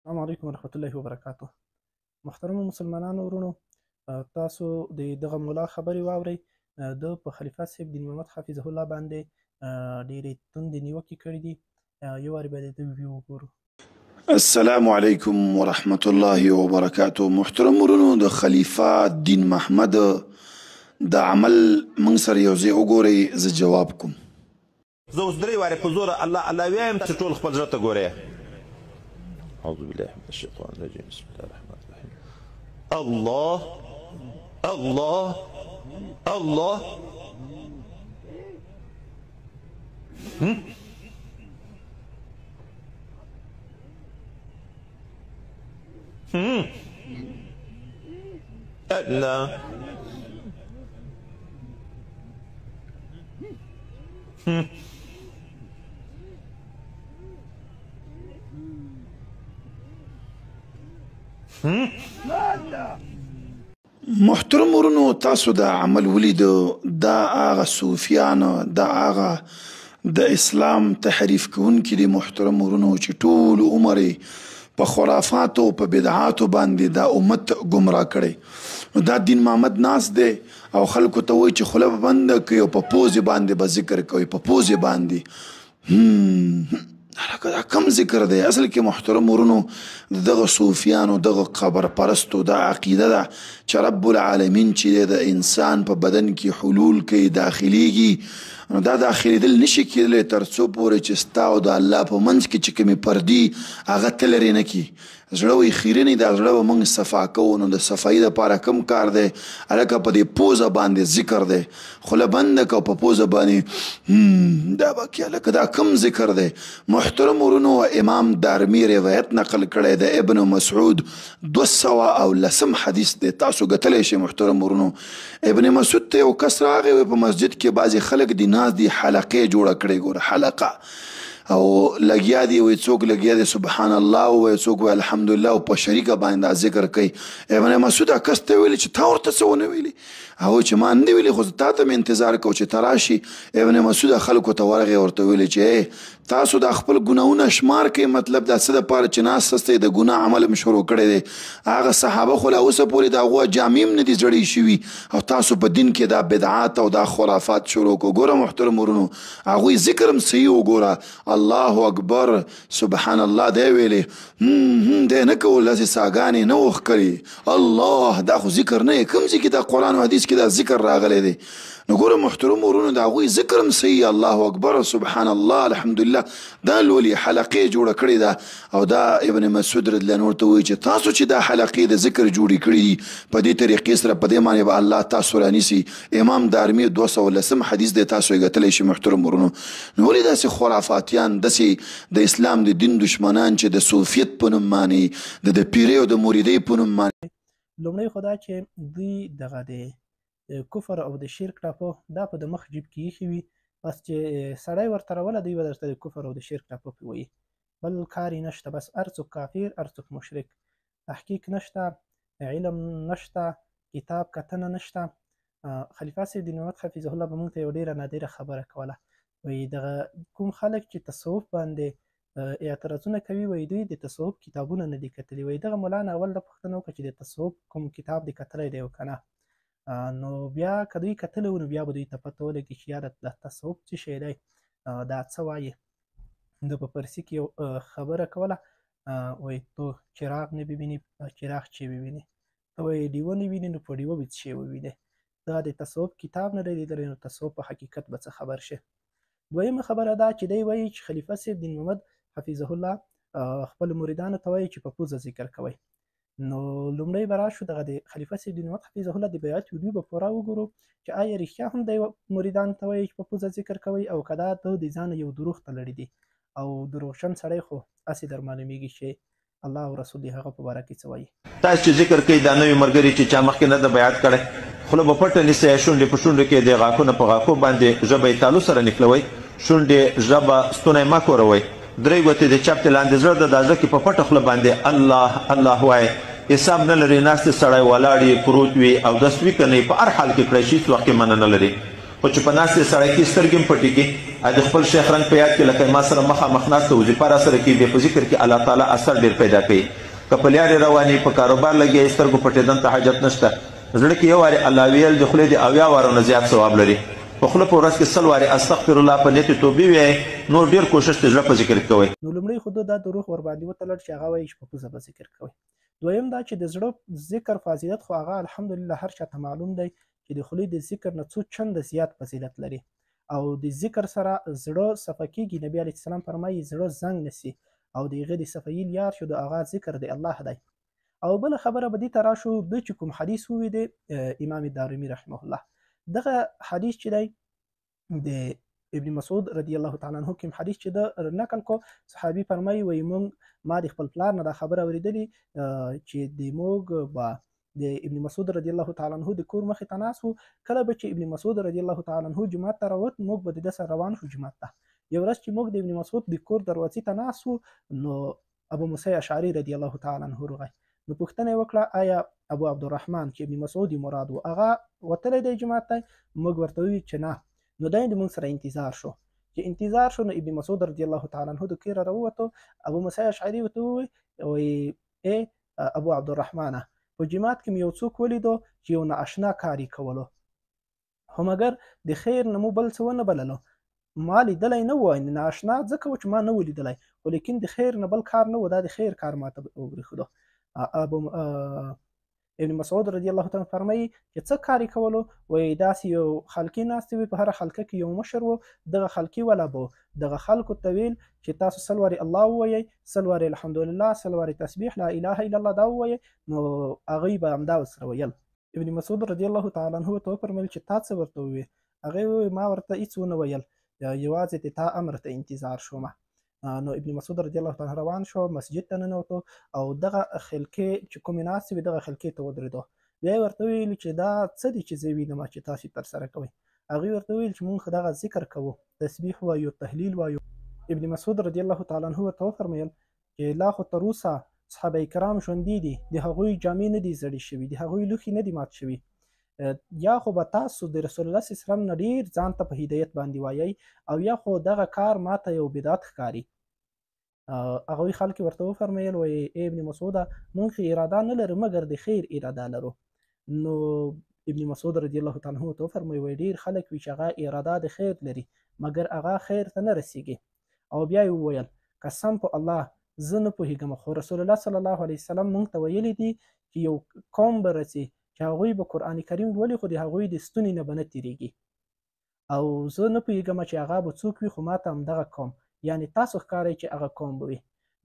السلام علیکم ورحمت الله وبرکاتو. محترمو مسلمانانو ورونو، تاسو د دغه مولا خبرې واورئ. ده په خلیفه صاحب دین محمد حفظه الله باندې ډېرې توندې نیوکې کړي دي. یو وارې به د ده ویډیو وګورو. السلام علیکم ورحمت الله وبرکاتو. محترم ورونو، د خلیفه دین محمد د عمل موږ سره یو ځای وګورئ، زه جواب کوم. زه اوس درې وارې په زوره الله الله ویایم چې ټول خپل زړه ته ګورئ. أعوذ بالله من الشيطان الرجيم. بسم الله الرحمن الرحيم. الله الله الله. لا محترم ورونو، تاسو دا عمل ولیدو. دا هغه صوفیان، دا هغه د اسلام تحریف کوونکي دي محترم ورونو، چې ټول عمر په خرافاتو په بدعاتو باندې دا امت ګمراه کړی. نو دا دین محمد ناس دی او خلکو ته وایي چې خوله به بنده کوي او په پوزې باندې به ذکر کوي، په پوزې باندې. دا کم ذکر دی؟ اصل کې محترم ورونو، دغه صوفیانو، دغه قبر پرستو دا عقیده ده چې رب العالمین چې دی د انسان په بدن کې حلول کوي، داخلیږي. نو دا داخلېدل نشي کېدلی تر څو پورې چې ستا او د الله په منځ کې چې کومې پردې هغه ته لرې نه کړي. زړه وایي خیرنې، دا زړه به موږ صفا کوو. نو د صفایي دپاره کوم کار دی؟ هلکه په دې پوزه باندې ذکر دی. خوله بنده که په پوزه باندې دا به کې هلکه دا کوم ذکر دی؟ محترم ورونو، امام دارمي روایت نقل کړی د ابن مسعود 210 حدیث دی. تاسو ګټلی شئ محترم ورونو. ابن مسعود ته یو کس راغی، په مسجد کې بعضې خلک دي ناست دي، حلقې جوړه کړې، ګوره حلقه، او لګیا دي، وایي څوک لګیا دي سبحان الله، وایي څوک وایي الحمدلله، او په شریکه باندې دا ذکر کوي. ابن مسعود کس ته ویلي چې تا ورته څه ونه ویلي؟ هغه چې ما نه ویلي، خو تا ته مې انتظار کوو چې ته راشي. ابن مسعود خلکو ته ورغی، ورته ویلي چې تاسو دا خپل ګناهونه شمار کوئ، مطلب دا څه دپاره چې ناست هستئ د ګناه عمل م شروع کړی دی. هغه صحابه خو لا اوسه پورې د هغو جامې م نه دي زړې شوي، او تاسو په دین کې دا بدعات او دا خرافات شروع کړو. ګوره محترم ورونو، هغوی ذکر هم صحیح وګوره، الله اکبر سبحان الله دی ویلې، دی نه کول، داسې ساګانې نه وښکري. الله دا خو ذکر نه یې، کوم ځای کې دا قرآن و حدیث کې دا ذکر راغلی دی؟ نو ګوره محترم ورونو، د هغوی ذکر هم صحیح، الله اکبر سبحان الله الحمدلله دا لولي حلقې جوړه کړې ده. او دا ابن مسعود رضی الله عنه ورته وایي چې تاسو چې دا حلقې د ذکر جوړې کړي دي په دې طریقې سره، په دې باندې به الله تاسو رانیسي. امام دارمي 210 حدیث دی، تاسو یې ګټلی شئ محترم ورونو. نو ولې داسې خرافاتیان، داسې د اسلام د دین دشمنان چې د صوفیت په نوم باندې، د پیرۍ او د مریدۍ په نوم باندې، لومړی خو دا چې دوی دغه د کفر او د شرک ټاپه دا په د مخ جیب کې ایښي وي، بس چې سړی ورته راوله دوی به درته د کفر او د شرک ټاپه پرې وایي، بل کار یې نشته. بس هر څوک کافر، هر څوک مشرک، تحقیق نشته، علم نشته، کتاب کتنه نشته. خلیفه صاحب دین محمد حفظه الله به موږ ته یو ډېره نادره خبره کوله، وایي دغه کوم خلک چې تصوف باندې اعتراضونه کوي، وایي دوی د تصوف کتابونه نه دي کتلي. وایي دغه مولا نه اول دا پوښتنه وکړه چې د تصوف کوم کتاب دې کتلی دی او که نه. نو بیا که دوی کتلی و، نو بیا به دوی ته پته ولګي چې یاره د تصوف څه شی دی، دا څه وایي. د په فارسي کې یو خبره کوله، وایي تو چراغ نه ببینی چراغ چی ببینی، ته وایي ډیوه نه ویني نو په ډیوه به څه شی ووینې. دا د تصوف کتاب نه دی لیدلی، نو تصوف په حقیقت به څه خبر شي. دویمه خبره دا چې دی وایي چې خلیفه صاحب دین محمد حفظه الله خپل مریدانو ته وایي چې په پوزه ذکر کوئ. نو لومړی به راشو دغه د خلیفه صاحب دین محمد حفظه الله د بیعت ویډیو به پوره وګورو چې آیا رښتیا هم دی مریدانو ته وایي چې په پوزه ذکر کوئ، او که دا د ځانه یو دروغ تړلی دي، او دروغجن سړی خو هسې در معلومیږي چې الله او رسول یې هغه په باره کې څه وایي. تاسو چې ذکر کوئ دا نوي ملګري چې چا مخکې نه د بیعت کړی، خوله به پټه نیسئ، شونډې په شونډو کې د غاښونه په غاښو باندې ژبه یې تالو سره نښلوئ، شونډې ژبه ستونی مه کوروئ، درې ګوتې د چپ د لاندې زړه د دا زړه کې په پټه خوله باندې الله الله وایئ. حساب نه لري، ناستې سړی ولاړ یې پروت وي او دست وي که نه په هر حال کې کړی شي، هېڅ وخت کې منع نه لري. خو چې په ناستې سړی کې سترګې هم پټې کړي د خپل شیخ رنګ په یاد کې لکه ما سره مخامخ ناسته وظیفه را سره کوي بیا په ذکر کې الله تعالی اثر ډېر پیدا کوي که په لارې رواني په کاروبار لګیا سترګو پټېدن ته حاجت نشته زړه کې یو وارې الله ویل د خولې د 80 وارو نه زیات ثواب لري په خوله په ورځ کې 100 وارې استغفر الله په نیت توبې وایئ نو ډېر کوشش د زړه په ذکر کوئ. نو لومړی خو دا دروغ ورباندې وتلل چې هغه وایي چې په پوزه به ذکر کوئ. دویم دا چې د زړه ذکر فضیلت خو هغه الحمدلله هر چاته معلوم دی چې د خولې د ذکر نه څو چنده زیات فضیلت لري او د ذکر سره زړه صفا کېږي. نبي علیه السلام فرمایي زړه زنګ نسی او د هغه د صفایي لار شو د هغه ذکر دی الله دی. او بله خبره به دې ته راشو د چې کوم حدیث ووی دی امام دارمي رحمه الله دغه حدیث چې دی د ابن مسعود رضی الله تعالی عنه کوم حدیث چې د نقل کو صحابي فرمایي وایي مونږ ما د خپل پلار نه دا خبره اورېدلې چې د موږ به د ابن مسعود رضی الله تعالی عنه د کور مخې ته ناست وو کله به چې ابن مسعود رضی الله تعالی عنه جومات ته راووت موږ به د ده سره روان شو جومات ته. یو ورځ چې موږ د ابن مسعود د کور دروازې ته ناست وو نو ابو موسی اشعري رضی الله تعالی عنه راغی. نو پوښتنه یې وکړه آیا ابو عبدالرحمن چې ابن مسعود مراد و هغه وتلی دی جومات ته؟ موږ ورته وویل چې نه. نو دی د موږ سره انتظار شو چې انتظار شو نو ابن مسعود رضی الله تعالی عنه د کوره راووتو. ابو موسی اشعري ورته ووایي ای ابو عبدالرحمنه په جومات کې مې یو څوک ولیدو چې یو نااشنا کار یې کولو خو مګر د خیر نه مو بل څه ونه بللو. ما لیدلی نه و نااشنا ځکه و چې ما نه و لیدلی خو لیکن د خیر نه بل کار نه و دا د خیر کار ما ته وبرېښودو. ابن مسعود رضی الله تعالی فرمایي چې څه کار یې کولو؟ وایي داسې یو خلقي ناستې وي په هره حلقه کې یو مشر و دغه خلقي والا به دغه خلکو ته ویل چې تاسو 100 وارې الله ووایئ 100 وارې الحمدلله 100 وارې تسبیح لا اله الا الله دا ووایئ نو هغوی به همدا ورسره ویل. ابن مسعود رضی الله تعالی عنه ورته وفرمیل چې تا څه ورته وویل؟ هغې وویل ما ورته هېڅ ونه ویل یوازې د تا امر ته انتظار شومه. نو ابن مسعود رضی الله تعالی روان شو مسجد ته ننوتو او دغه خلقې چې کومې ناستې وې دغه خلقې ته ودرېدو. بیا یې ورته وویل چې دا څه دي چې زه وینم چې تاسې ترسره کوئ؟ هغوی ورته وویل چې مونږ دغه ذکر کوو تسبیح وایو تهلیل وایو. ابن مسعود رضی الله تعالی عنه ورته وفرمیل چې لا خو تر اوسه صحابه کرام ژوندي دي د هغوی جامې نه دي زړې شوي د هغوی لوښي نه دي مات شوي یا خو به تاسو د رسول الله صلی الله علیه وسلم نه ډېر ځان ته په هدایت باندې وایئ او یا خو دغه کار ماته یو بدعت ښکاري. هغوی خلک ورته وفرمیل وایي ای ابن مسعوده مونږ اراده نه لرو مګر د خیر اراده لرو. نو ابن مسعود رضی الله تعالی عنه ورته وفرمیل وایي ډېر خلک وي چې هغه اراده د خیر لري مګر هغه خیر ته نه رسیږي. او بیا یې وویل قسم په الله زه نه پوهېږم خو رسول الله صلی الله علیه وسلم مونږ ته ویلي دي چې یو قوم به رسي چې هغوی به قرآن کریم لولي خو د هغوی د ستوني نه به نه تېرېږي او زه نه پوهېږم چې هغه به څوک وي خو ما ته همدغه قوم یعنی تاسو ښکارئ چې هغه قوم به وي.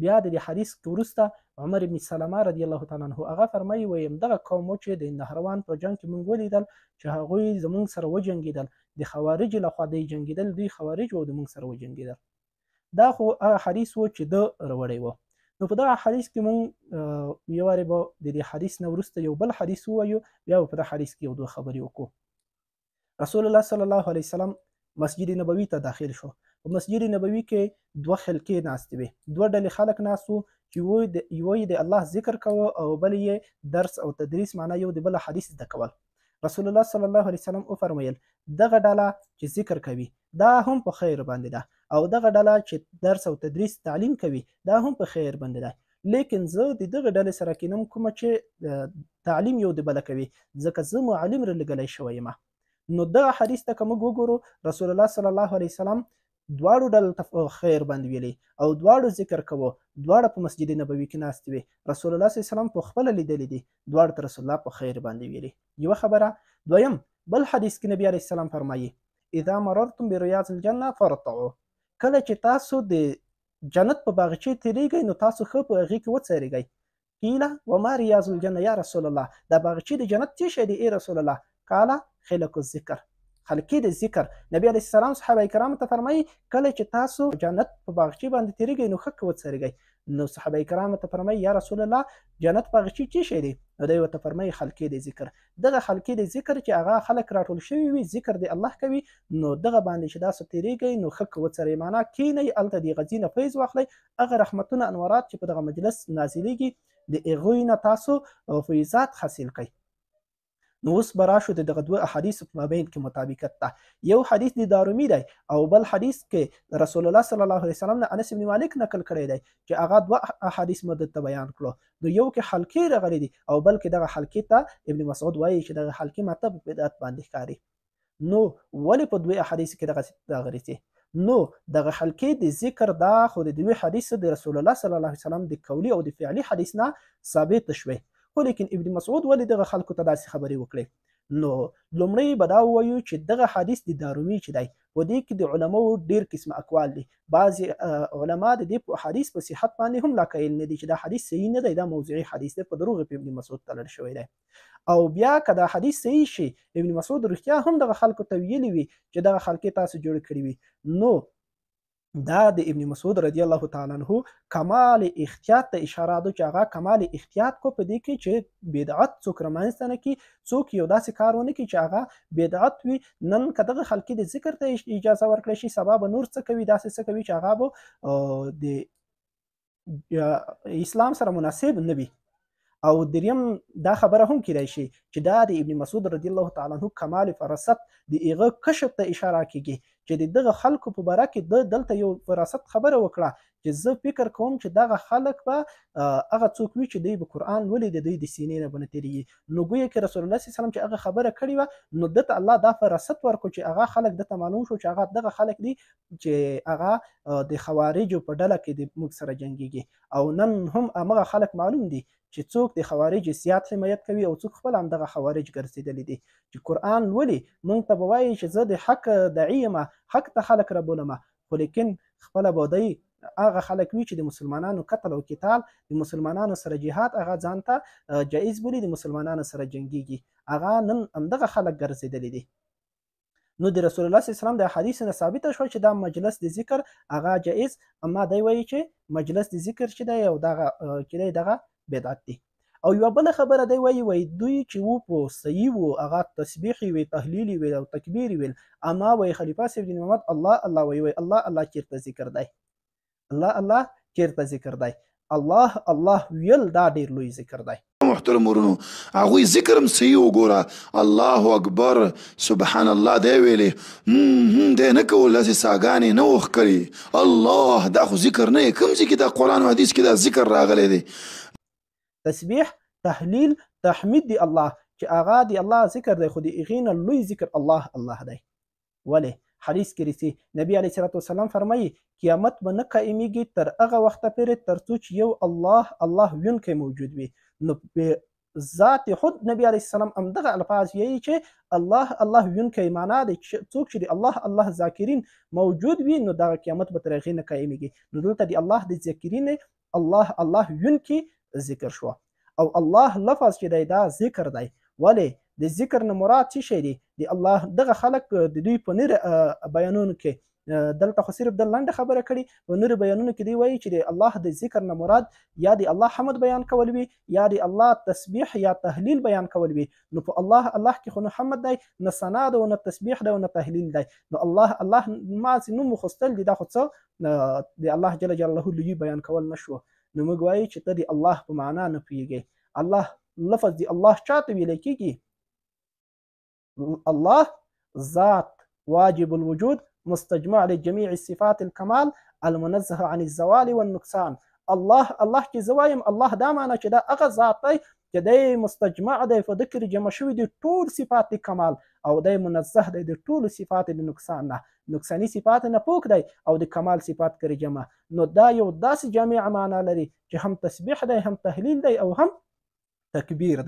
بیا د دې حدیث وروسته عمر بن سلمه رضی الله تعالی عنه هغه فرمایي وایي همدغه قوم و چې د نهروان په جنګ کې موږ ولیدل چې هغوی زموږ سره وجنګېدل د خوارجو لخوا دوی جنګېدل دوی خوارج وو د موږ سره وجنګېدل. دا خو هغه حدیث و چې ده راوړی و. نو په دغه حدیث کې موږ یو وارې به د دې حدیث نه وروسته یو بل حدیث ووایو بیا به په دغه حدیث کې یو دوه خبرې وکړو. رسول الله صلی الله علیه وسلم مسجد نبوي ته داخل شو. په مسجد نبوي کې دوه خلقې ناستې وې دوه ډلې خلک ناست وو چې یو یې د الله ذکر کوه او بل یې درس او تدریس معنا یو د بل حدیث زده کول. رسول الله صلی الله علیه وسلم وفرمیل دغه ډله چې ذکر کوي دا هم په خیر باندې ده او دغه ډله چې درس او تدریس تعلیم کوي دا هم په خیر باندې ده لیکن زه د دغه ډلې سره کینم کومه چې تعلیم یو د بله کوي ځکه زه معلم رالېږلی شوی یم. نو دغه حدیث ته که موږ وګورو رسول الله صلی الله علیه وسلم دواړو ډلو ته خیر باندې ویلي او دواړو ذکر کوو دواړه په مسجد نبوي کې ناست وي رسول الله صلی الله علیه وسلم په خپله لیدلی دي دواړو ته رسول الله په خیر باندې ویلي. یوه خبره. دویم بل حدیث کې نبي علیه السلام فرمایي اذا مررتم بریاض الجنه فارتعوا کله چې تاسو د جنت په باغچې تېرېږئ نو تاسو ښه په هغې کې وڅرېږئ. قیله وما ریاض الجنه یا رسول الله دا باغچې د جنت څه شی دی ای رسول الله؟ قال خلق الذکر خلقې د ذکر. نبی علیه السلام صحابه کرامو ته فرمایي کله چې تاسو جنت په باغچې باندې تېرېږئ نو ښه وڅرېږئ. نو صحابه کرامو ته فرمایي یا رسول الله جنت باغچې څه شی دی؟ نو دی ورته فرمایي خلقې د ذکر. دغه خلقې د ذکر چې هغه خلک راټول شوي وي ذکر د الله کوي نو دغه باندې چې تاسو تېرېږئ نو ښه وڅرئ معنا کښېنئ هلته د هغه ځینه فیض واخلئ هغه رحمتونه انوارات چې په دغه مجلس نازلیږي د هغوی نه تاسو فیضات حاصل کړئ. نو اوس به راشو د دغه دوه احادیثو په مابین کې مطابقت ده. یو حدیث د دارمي دی او بل حدیث کې رسول الله صلی الله علیه وسلم نه انس بن مالک نقل کړی دی چې هغه دوه احادیث مو درته بیان کړو. نو یو کې حلقې راغلي دي او بل کې دغه حلقې ته ابن مسعود وایي چې دغه حلقې ماته په بدعت باندې ښکاري. نو ولې په دوی احادیث کې دغه راغلي دي؟ نو دغه حلقې د ذکر دا خو د دوی حدیث د رسول الله صلی الله علیه وسلم د قولي او د فعلي حدیث نه ثابت شوی. خو لیکن ابن مسعود ولې دغه خلکو ته داسې خبرې وکړې؟ نو لومړی به دا ووایو چې دغه حدیث د دارمي چې دی په دې کې د علماو ډېر قسمه اقوال دي. بعضې علما د دې په حدیث په صحت باندې هم لا قایل نه دي چې دا حدیث صحیح نه دی، دا موضوعي حدیث دی، په دروغ په ابن مسعود تړل شوی دی. او بیا که دا حدیث صحیح شي ابن مسعود رښتیا هم دغه خلکو ته ویلي وي چې دغه خلقې تاسو جوړې کړي وي، نو دا د ابن مسعود رضی الله تعالی عنه کمال احتیاط ته اشاره ده چې هغه کمال احتیاط کو په دې کې چې بدعت څوک رامنځته نه کړي، څوک یو داسې کار ونه کړي چې هغه بدعت وي. نن که دغه خلقې د ذکر ته اجازه ورکړی شي، سبا به نور څه کوي، داسې څه کوي چې هغه به د اسلام سره مناسب نه وي. او دریم دا خبره هم کیدای شي چې دا د ابن مسعود رضی الله تعالی عنه کمال فراست د هغه کشف ته اشاره کیږي چې د دغه خلکو په باره کې د دلته یو فراست خبره وکړه چې زه فکر کوم چې دغه خلک به هغه څوک وي چې دوی به قرآن ولې د دوی د سینې نه به نه تېرېږي. نو ګویا کې رسول الله صلی الله علیه وسلم چې هغه خبره کړې وه، نو دته الله دا فراست ورکړو چې هغه خلک دته معلوم شو چې هغه دغه خلک دي چې هغه د خوارجو په ډله کې د موږ سره جنګېږي. او نن هم همغه خلک معلوم دي چې څوک د خوارج زیات حمایت کوي او څوک خپل همدغه خوارج ګرځېدلي دي چې قرآن لولي. موږ ته به وایي چې زه د حق داعي یم، حق ته خلک رابولم، خو لیکن خپله به دی هغه خلک وي چې د مسلمانانو قتل او قتال، د مسلمانانو سره جهاد هغه ځان ته جایز بولي، د مسلمانانو سره جنګېږي. هغه نن همدغه خلک ګرځېدلي دي. نو د رسول الله صلی الله علیه وسلم د حدیث نه ثابته شوه چې دا مجلس د ذکر هغه جایز، اما دی وایي چې مجلس د ذکر چې دی او دغه چې دی دغه بدعت دی. او یوه بله خبره دی وایي دوی چې وو په صحیح وو، هغه تسبیح وي، تهلیل وي او تکبیر ویل، اما وایي خلیفه صاحب دین محمد الله الله وایي الله الله چیرته ذکر دی؟ الله الله چیرته ذکر دی؟ الله الله ویل دا ډېر لوی ذکر دی. محترم ورونو، هغوی ذکر هم صحیح وګوره، الله اکبر سبحان الله دی ویلې، دی نه کول، داسې ساګانې نه وښکري. الله دا خو ذکر نه یې، کوم ځای کې دا قرآن و حدیث کې دا ذکر راغلی دی؟ تسبیح، تحلیل، تحمید دی الله چې هغه دی الله ذکر دی، خو د هغې نه لوی ذکر الله الله دی. ولې؟ حدیث کې راځي نبی علیه الصلاة والسلام فرمایي قیامت به نه قایمیږي تر هغه وخته پورې تر څو چې یو الله الله ویونکی موجود وي. نو په ذات خود نبی علیه السلام همدغه الفاظ ویي چې الله الله ویونکی، معنا دی چې څوک چې د الله الله ذاکرین موجود وي نو دغه قیامت به تر هغې نه قایمیږي. نو دلته د الله د ذاکرین الله الله ویونکی ذکر شو. او الله لفظ چې دی دا ذکر دی. ولې؟ د ذکر نه مراد څه شی دی؟ د الله دغه خلک د دوی په نور بیانونو کې دلته خو صرف د لنډه خبره کړي، په نور بیانونو کې دی وایي چې د الله د ذکر نه مراد یا د الله حمد بیان کول وي یا د الله تسبیح یا تهلیل بیان کول وي. نو په الله الله کې خو نه حمد دی، نه ثنا ده، نه تسبیح ده، نه تهلیل دی. نو الله الله ماسې نوم وخوستل دي، دا خو څه د الله جل جلاله لوی بیان کول نه شو. نو موږ وایو چې ته د الله په معنا نه پوهېږې. الله لفظ د الله چاته ویلی کېږي؟ الله ذات واجب الوجود مستجمع لجميع الصفات الكمال المنزه عن الزوال والنقصان. الله الله چې زه وایم الله دا معنی چې دا هغه ذات دی چې دی مستجمع دی، په ده کې جمع شوي دي ټول صفات د کمال، او دی منزه دی د ټولو صفات د نقصان نه، نقصاني صفات نه پوک دی، او د کمال صفات کرې جمع. نو دا یو داسې جامع معنا لري چې هم تسبیح دی، هم تهلیل دی، او هم تکبیر دی.